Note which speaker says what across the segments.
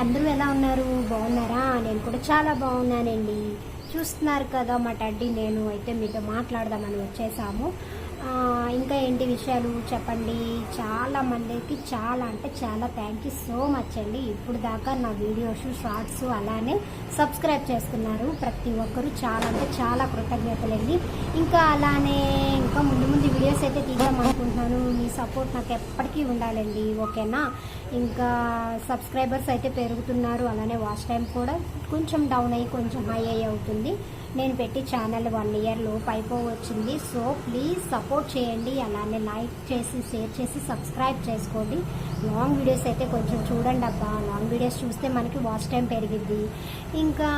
Speaker 1: అందరూ ఎలా ఉన్నారు? బాగున్నారా? నేను కూడా చాలా బాగున్నానండి. చూస్తున్నారు కదా మా టడ్డీ. నేను అయితే మీతో మాట్లాడదామని వచ్చేసాము. ఇంకా ఏంటి విషయాలు చెప్పండి. చాలా మందికి చాలా అంటే చాలా థ్యాంక్ యూ సో మచ్ అండి. ఇప్పుడు దాకా నా వీడియోస్ షార్ట్స్ అలానే సబ్స్క్రైబ్ చేసుకున్నారు ప్రతి ఒక్కరు. చాలా అంటే చాలా కృతజ్ఞతలండి. ఇంకా అలానే ఇంకా ముందు వీడియోస్ అయితే తీద్దాం అనుకుంటున్నాను. మీ సపోర్ట్ నాకు ఎప్పటికీ ఉండాలండి, ఓకేనా? ఇంకా సబ్స్క్రైబర్స్ అయితే పెరుగుతున్నారు, అలానే వాచ్ టైం కూడా కొంచెం డౌన్ అయ్యి కొంచెం హై అయ్యి అవుతుంది. నేను పెట్టి ఛానల్ 1 year లోపు అయిపోవచ్చింది. సో ప్లీజ్ సపోర్ట్ చేయండి, అలానే లైక్ చేసి షేర్ చేసి సబ్స్క్రైబ్ చేసుకోండి. లాంగ్ వీడియోస్ అయితే కొంచెం చూడండి అబ్బా. లాంగ్ వీడియోస్ చూస్తే మనకి వాచ్ టైం పెరిగిద్ది. ఇంకా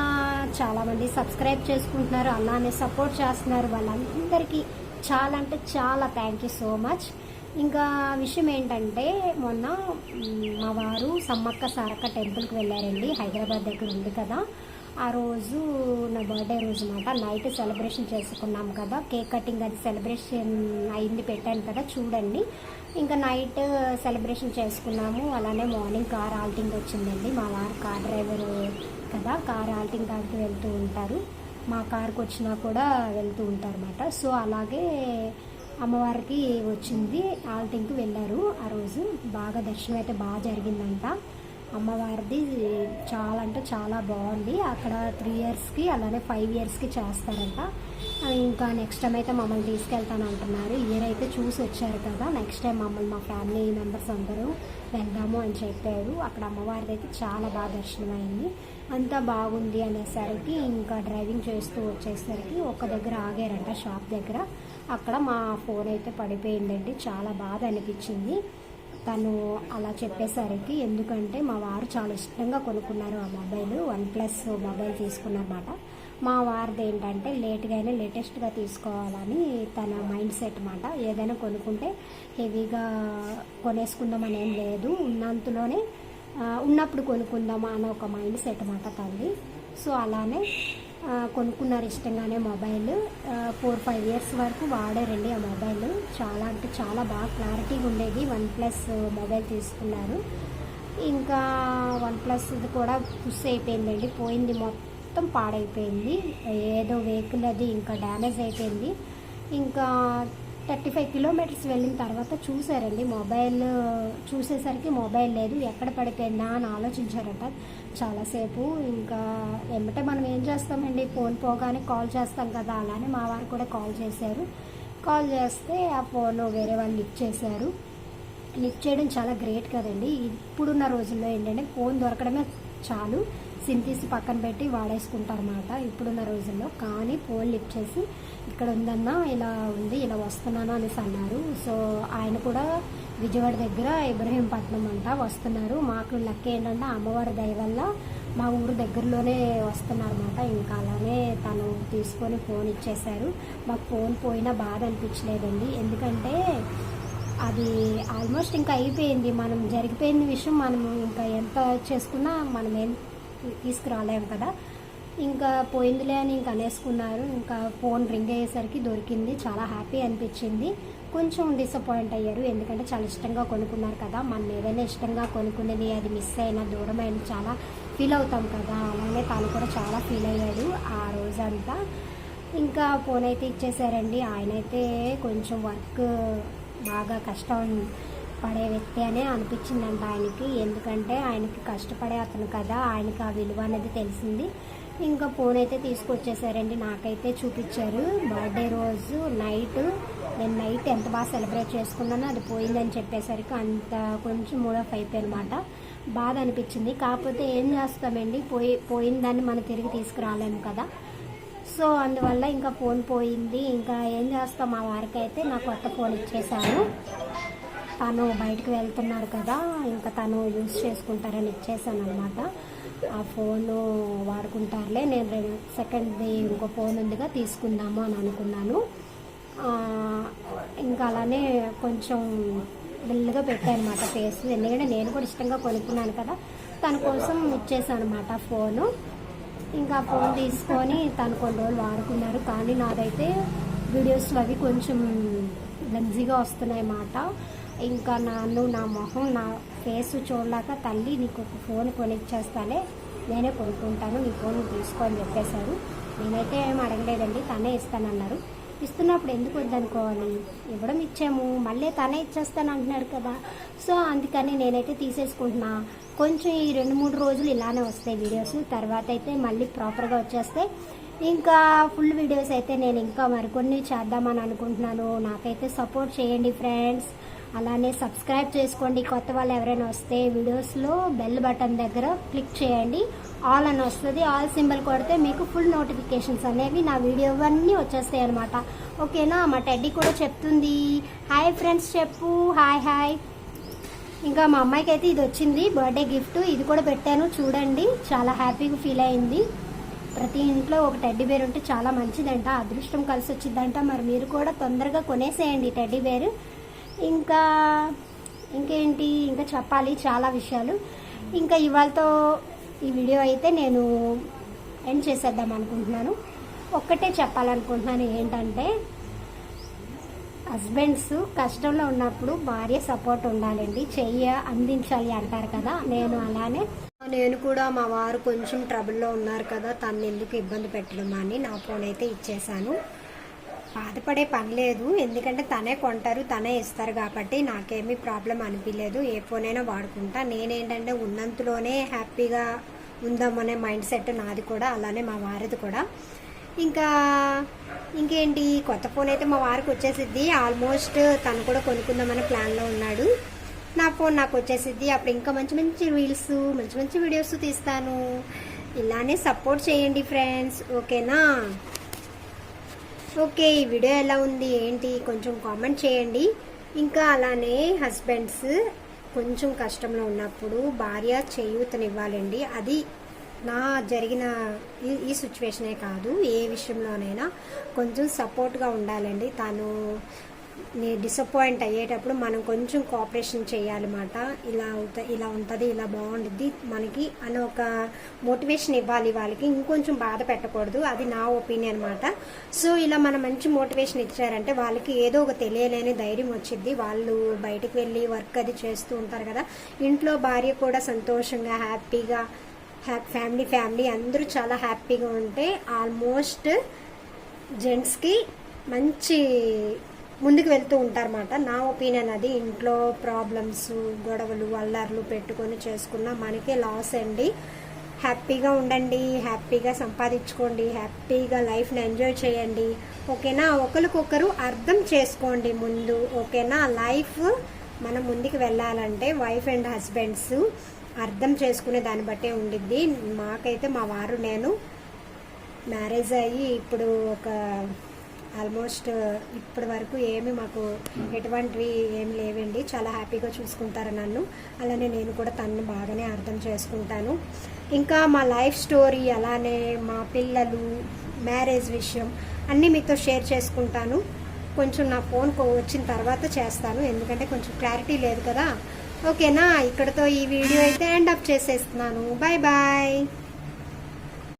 Speaker 1: చాలామంది సబ్స్క్రైబ్ చేసుకుంటున్నారు, అలానే సపోర్ట్ చేస్తున్నారు. వాళ్ళందరికీ చాలా అంటే చాలా థ్యాంక్ యూ సో మచ్. ఇంకా విషయం ఏంటంటే, మొన్న మా వారు సమ్మక్క సారక్క టెంపుల్కి వెళ్ళారండి. హైదరాబాద్ దగ్గర ఉంది కదా. ఆ రోజు నా బర్త్డే రోజు మాట. నైట్ సెలబ్రేషన్ చేసుకున్నాం కదా. కేక్ కటింగ్ అది సెలబ్రేషన్ అయింది, పెట్టాను కదా చూడండి. ఇంకా నైట్ సెలబ్రేషన్ చేసుకున్నాము. అలానే మార్నింగ్ కార్ ఆల్టింగ్ వచ్చిందండి. మా వారు కార్ డ్రైవర్ కదా, కార్ ఆల్టింగ్ కాడికి వెళ్తూ ఉంటారు. మా కార్కి వచ్చినా కూడా వెళ్తూ ఉంటారు అన్నమాట. సో అలాగే అమ్మవారికి వచ్చింది, ఆల్టింగ్కి వెళ్ళారు. ఆ రోజు బాగా దర్శనం అయితే బాగా జరిగిందంట. అమ్మవారిది చాలా అంటే చాలా బాగుంది. అక్కడ 3 yearsకి అలానే 5 yearsకి చేస్తారంట. ఇంకా నెక్స్ట్ టైం అయితే మమ్మల్ని తీసుకెళ్తాను అంటున్నారు. ఇయర్ అయితే చూసి వచ్చారు కదా, నెక్స్ట్ టైం మమ్మల్ని మా ఫ్యామిలీ మెంబర్స్ అందరూ వెళ్దాము అని చెప్పారు. అక్కడ అమ్మవారిది అయితే చాలా బాగా దర్శనం అయింది. అంతా బాగుంది అనేసరికి ఇంకా డ్రైవింగ్ చేస్తూ వచ్చేసరికి ఒక దగ్గర ఆగారంట, షాప్ దగ్గర. అక్కడ మా ఫోన్ అయితే పడిపోయిందండి. చాలా బాధ అనిపించింది తను అలా చెప్పేసరికి. ఎందుకంటే మా వారు చాలా ఇష్టంగా కొనుక్కున్నారు ఆ మొబైల్. OnePlus mobile తీసుకున్నారన్నమాట. మా వారిది ఏంటంటే లేట్గా అయినా లేటెస్ట్గా తీసుకోవాలని తన మైండ్ సెట్ అన్నమాట. ఏదైనా కొనుక్కుంటే హెవీగా కొనేసుకుందామని ఏం లేదు, ఉన్నంతలోనే ఉన్నప్పుడు కొనుక్కుందామా అని ఒక మైండ్ సెట్ అన్నమాట తనది. సో అలానే కొనుక్కున్నారు ఇష్టంగానే మొబైల్. 4-5 years వరకు వాడారండి ఆ మొబైల్. చాలా అంటే చాలా బాగా క్లారిటీగా ఉండేది. OnePlus మొబైల్ తీసుకున్నారు. ఇంకా OnePlus ఇది కూడా పుష్ అయిపోయిందండి, పోయింది, మొత్తం పాడైపోయింది. ఏదో వెహికల్ అది ఇంకా డ్యామేజ్ అయిపోయింది. ఇంకా 35 kilometers వెళ్ళిన తర్వాత చూసారండి మొబైల్. చూసేసరికి మొబైల్ లేదు, ఎక్కడ పడిపోయిందా అని ఆలోచించారట చాలాసేపు. ఇంకా ఏమంటే మనం ఏం చేస్తామండి, ఫోన్ పోగానే కాల్ చేస్తాం కదా, అలానే మా వారు కూడా కాల్ చేశారు. కాల్ చేస్తే ఆ ఫోన్ వేరే వాళ్ళు లిఫ్ట్ చేశారు. లిఫ్ట్ చేయడం చాలా గ్రేట్ కదండి. ఇప్పుడున్న రోజుల్లో ఏంటంటే ఫోన్ దొరకడమే చాలు, సిమ్ తీసి పక్కన పెట్టి వాడేసుకుంటారన్నమాట ఇప్పుడున్న రోజుల్లో. కానీ ఫోన్ లిఫ్ట్ చేసి ఇక్కడ ఉందన్నా, ఇలా ఉంది, ఇలా వస్తున్నాను అనేసి అన్నారు. సో ఆయన కూడా విజయవాడ దగ్గర ఇబ్రహీంపట్నం అంట వస్తున్నారు. మాకు లక్ ఏంటంటే అమ్మవారి దయ వల్ల మా ఊరు దగ్గరలోనే వస్తున్నారన్నమాట. ఇంకా అలానే తను తీసుకొని ఫోన్ ఇచ్చేశారు. మాకు ఫోన్ పోయినా బాధ అనిపించలేదండి, ఎందుకంటే అది ఆల్మోస్ట్ ఇంకా అయిపోయింది. మనం జరిగిపోయిన విషయం మనం ఇంకా ఎంత చేసుకున్నా మనం ఏం తీసుకురాలేము కదా. ఇంకా పోయిందిలే అని ఇంకా అనేసుకున్నారు. ఇంకా ఫోన్ రింగ్ అయ్యేసరికి దొరికింది. చాలా హ్యాపీ అనిపించింది. కొంచెం డిసప్పాయింట్ అయ్యారు, ఎందుకంటే చాలా ఇష్టంగా కొనుక్కున్నారు కదా. మనం ఏదైనా ఇష్టంగా కొనుక్కునేది అది మిస్ అయినా దూరం అయినా చాలా ఫీల్ అవుతాం కదా. అలానే తను కూడా చాలా ఫీల్ అయ్యాడు ఆ రోజంతా. ఇంకా ఫోన్ అయితే ఇచ్చేసారండి. ఆయన అయితే కొంచెం వర్క్ బాగా కష్టం పడే వ్యక్తి అనే అనిపించిందంట ఆయనకి, ఎందుకంటే ఆయనకి కష్టపడే అతను కదా, ఆయనకి ఆ విలువ అనేది తెలిసింది. ఇంకా ఫోన్ అయితే తీసుకొచ్చేసారండి, నాకైతే చూపించారు. బర్త్డే రోజు నేను నైట్ ఎంత బాగా సెలబ్రేట్ చేసుకున్నానో అది పోయిందని చెప్పేసరికి అంత కొంచెం మూడఫ్ అయిపోయానమాట. బాధ అనిపించింది. కాకపోతే ఏం చేస్తామండి, పోయిందాన్ని మనం తిరిగి తీసుకురాలేము కదా. సో అందువల్ల ఇంకా ఫోన్ పోయింది. ఇంకా ఏం చేస్తాం, మా వారికి అయితే నా కొత్త ఫోన్ ఇచ్చేసాను. తను బయటకు వెళ్తున్నారు కదా, ఇంకా తను యూజ్ చేసుకుంటారని ఇచ్చేసాను అనమాట. ఆ ఫోను వాడుకుంటారులే, నేను సెకండ్ది ఇంకో ఫోన్ ఉందిగా తీసుకుందాము అని అనుకున్నాను. ఇంకా అలానే కొంచెం బిల్లుగా పెట్టాను అనమాట ఫేస్, ఎందుకంటే నేను కూడా ఇష్టంగా కొనుక్కున్నాను కదా, తన కోసం ఇచ్చేసాను అనమాట ఫోను. ఇంకా ఫోన్ తీసుకొని తను కొన్ని రోజులు వాడుకున్నారు. కానీ నాదైతే వీడియోస్లో అవి కొంచెం లెన్జీగా వస్తున్నాయి అన్నమాట. ఇంకా నా మొహం నా ఫేస్ చూడలేక తల్లి నీకు ఒక ఫోన్ కొనిచ్చేస్తాలే, నేనే కొనుక్కుంటాను, నీ ఫోన్ తీసుకో అని చెప్పేశారు. నేనైతే ఏం అడగలేదండి, తనే ఇస్తానన్నారు. ఇస్తున్నప్పుడు ఎందుకు వద్దనుకోవాలి, ఇవ్వడం ఇచ్చాము, మళ్ళీ తనే ఇచ్చేస్తాను అంటున్నారు కదా. సో అందుకని నేనైతే తీసేసుకుంటున్నా. కొంచెం ఈ 2-3 రోజులు ఇలానే వస్తాయి వీడియోస్, తర్వాత అయితే మళ్ళీ ప్రాపర్గా వచ్చేస్తాయి. ఇంకా ఫుల్ వీడియోస్ అయితే నేను ఇంకా మరికొన్ని చేద్దామని అనుకుంటున్నాను. నాకైతే సపోర్ట్ చేయండి ఫ్రెండ్స్, అలానే సబ్స్క్రైబ్ చేసుకోండి. కొత్త వాళ్ళు ఎవరైనా వస్తే వీడియోస్లో బెల్ బటన్ దగ్గర క్లిక్ చేయండి, ఆల్ అని వస్తుంది. ఆల్ సింబల్ కొడితే మీకు ఫుల్ నోటిఫికేషన్స్ అనేవి నా వీడియో అన్నీ వచ్చేస్తాయి అనమాట. ఓకేనా. మా టెడ్డీ కూడా చెప్తుంది హాయ్ ఫ్రెండ్స్ చెప్పు, హాయ్ హాయ్. ఇంకా మా అమ్మాయికి అయితే ఇది వచ్చింది బర్త్డే గిఫ్ట్, ఇది కూడా పెట్టాను చూడండి. చాలా హ్యాపీగా ఫీల్ అయింది. ప్రతి ఇంట్లో ఒక టెడ్డీ బేర్ ఉంటే చాలా మంచిదంట, అదృష్టం కలిసి వచ్చిందంట. మరి మీరు కూడా తొందరగా కొనేసేయండి టెడ్డీ బేర్. ఇంకేంటి ఇంకా చెప్పాలి చాలా విషయాలు. ఇంకా ఇవాళతో ఈ వీడియో అయితే నేను ఎండ్ చేసేద్దాం అనుకుంటున్నాను. ఒక్కటే చెప్పాలనుకుంటున్నాను, ఏంటంటే హస్బెండ్స్ కష్టంలో ఉన్నప్పుడు భార్య సపోర్ట్ ఉండాలండి, చెయ్యి అందించాలి అంటారు కదా. నేను కూడా మా వారు కొంచెం ట్రబుల్లో ఉన్నారు కదా, తను ఎందుకు ఇబ్బంది పెట్టడం అని నా ఫోన్ అయితే ఇచ్చేసాను. బాధపడే పని లేదు, ఎందుకంటే తనే కొంటారు, తనే ఇస్తారు కాబట్టి నాకేమీ ప్రాబ్లం అనిపించలేదు. ఏ ఫోన్ అయినా వాడుకుంటా. నేనేంటంటే ఉన్నంతలోనే హ్యాపీగా ఉందామనే మైండ్ సెట్ నాది కూడా, అలానే మా వారిది కూడా. ఇంకేంటి, కొత్త ఫోన్ అయితే మా వారికి వచ్చేసిద్ది. ఆల్మోస్ట్ తను కూడా కొనుక్కుందామనే ప్లాన్లో ఉన్నాడు. నా ఫోన్ నాకు వచ్చేసిద్ది. అప్పుడు ఇంకా మంచి మంచి రీల్స్, మంచి మంచి వీడియోస్ తీస్తాను. ఇలానే సపోర్ట్ చేయండి ఫ్రెండ్స్, ఓకేనా. ఓకే, ఈ వీడియో ఎలా ఉంది ఏంటి కొంచెం కామెంట్ చేయండి. ఇంకా అలానే హస్బెండ్స్ కొంచెం కష్టంలో ఉన్నప్పుడు భార్య చేయూతనివ్వాలండి. అది నా జరిగిన ఈ సిచ్యువేషనే కాదు, ఏ విషయంలోనైనా కొంచెం సపోర్ట్గా ఉండాలండి. తను డిసప్పాయింట్ అయ్యేటప్పుడు మనం కొంచెం కోఆపరేషన్ చేయాలన్నమాట. ఇలా ఉంటుంది, ఇలా బాగుంటుంది మనకి అని ఒక మోటివేషన్ ఇవ్వాలి వాళ్ళకి. ఇంకొంచెం బాధ పెట్టకూడదు, అది నా ఒపీనియన్ అనమాట. సో ఇలా మనం మంచి మోటివేషన్ ఇచ్చారంటే వాళ్ళకి ఏదో ఒక తెలియలేని ధైర్యం వచ్చింది. వాళ్ళు బయటకు వెళ్ళి వర్క్ అది చేస్తూ ఉంటారు కదా, ఇంట్లో భార్య కూడా సంతోషంగా హ్యాపీగా ఫ్యామిలీ అందరూ చాలా హ్యాపీగా ఉంటే ఆల్మోస్ట్ జెంట్స్కి మంచి ముందుకు వెళ్తూ ఉంటారన్నమాట. నా ఒపీనియన్ అది. ఇంట్లో ప్రాబ్లమ్స్, గొడవలు, అల్లర్లు పెట్టుకొని చేసుకున్న మనకే లాస్ అండి. హ్యాపీగా ఉండండి, హ్యాపీగా సంపాదించుకోండి, హ్యాపీగా లైఫ్ని ఎంజాయ్ చేయండి, ఓకేనా. ఒకరికొకరు అర్థం చేసుకోండి ముందు, ఓకేనా. లైఫ్ మనం ముందుకు వెళ్ళాలంటే వైఫ్ అండ్ హస్బెండ్స్ అర్థం చేసుకునే దాన్ని బట్టే ఉండిద్ది. మాకైతే మా వారు నేను మ్యారేజ్ అయ్యి ఇప్పుడు ఒక ఆల్మోస్ట్ ఇప్పటి వరకు ఏమి మాకు ఎటువంటివి ఏమి లేవండి. చాలా హ్యాపీగా చూసుకుంటారు నన్ను, అలానే నేను కూడా తనని బాగానే అర్థం చేసుకుంటాను. ఇంకా మా లైఫ్ స్టోరీ, అలానే మా పిల్లలు, మ్యారేజ్ విషయం అన్నీ మీతో షేర్ చేసుకుంటాను. కొంచెం నా ఫోన్ వచ్చిన తర్వాత చేస్తాను, ఎందుకంటే కొంచెం క్లారిటీ లేదు కదా, ఓకేనా. ఇక్కడతో ఈ వీడియో అయితే ఎండ్ అప్ చేసేస్తున్నాను. Bye bye.